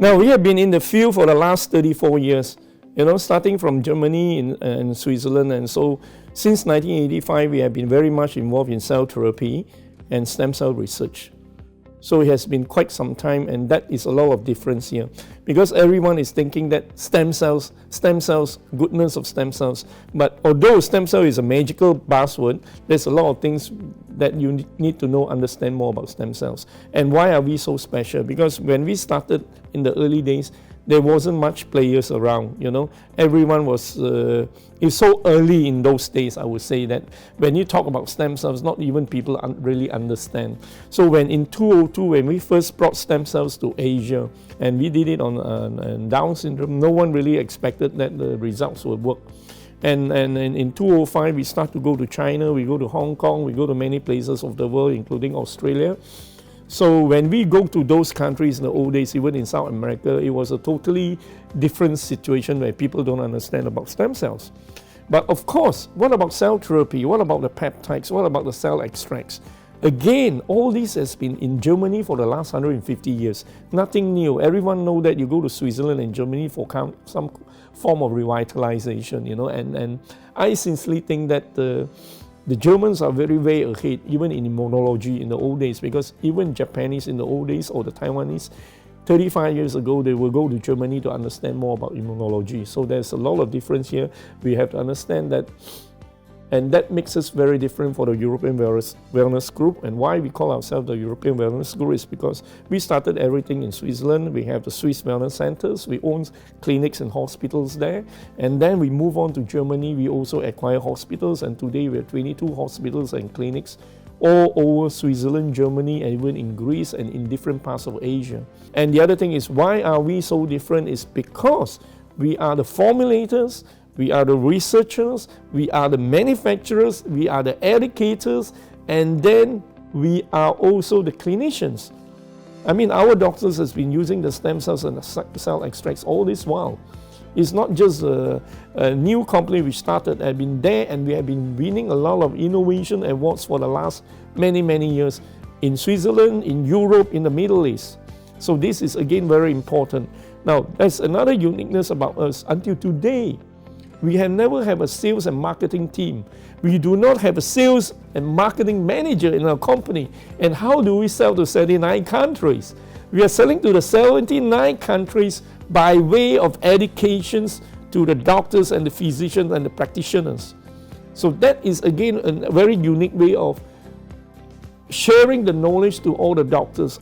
Now, we have been in the field for the last 34 years, starting from Germany and Switzerland. And so since 1985, we have been very much involved in cell therapy and stem cell research. So it has been quite some time, and that is a lot of difference here. Because everyone is thinking that stem cells, goodness of stem cells. But although stem cell is a magical buzzword, there's a lot of things that you need to understand more about stem cells. And why are we so special? Because when we started in the early days, there wasn't much players around, Everyone was, it's so early in those days, I would say, that when you talk about stem cells, not even people really understand. So when in 2002, when we first brought stem cells to Asia, and we did it on Down syndrome, no one really expected that the results would work. And in 2005, we start to go to China, we go to Hong Kong, we go to many places of the world, including Australia. So when we go to those countries in the old days, even in South America, it was a totally different situation where people don't understand about stem cells. But of course, what about cell therapy? What about the peptides? What about the cell extracts? Again, all this has been in Germany for the last 150 years. Nothing new. Everyone knows that you go to Switzerland and Germany for some form of revitalization, and I sincerely think that the Germans are very, very ahead, even in immunology in the old days, because even Japanese in the old days or the Taiwanese, 35 years ago, they will go to Germany to understand more about immunology. So there's a lot of difference here. We have to understand that, and that makes us very different for the European Wellness Group. And why we call ourselves the European Wellness Group is because we started everything in Switzerland. We have the Swiss Wellness Centers. We own clinics and hospitals there. And then we move on to Germany. We also acquire hospitals. And today we have 22 hospitals and clinics all over Switzerland, Germany, and even in Greece and in different parts of Asia. And the other thing is, why are we so different? Is because we are the formulators, we are the researchers, we are the manufacturers, we are the educators, and then we are also the clinicians. I mean, our doctors has been using the stem cells and the cell extracts all this while. It's not just a new company we started, have been there, and we have been winning a lot of innovation awards for the last many, many years in Switzerland, in Europe, in the Middle East. So this is again very important. Now, there's another uniqueness about us. Until today, we have never had a sales and marketing team. We do not have a sales and marketing manager in our company. And how do we sell to 79 countries? We are selling to the 79 countries by way of educations to the doctors and the physicians and the practitioners. So that is again a very unique way of sharing the knowledge to all the doctors.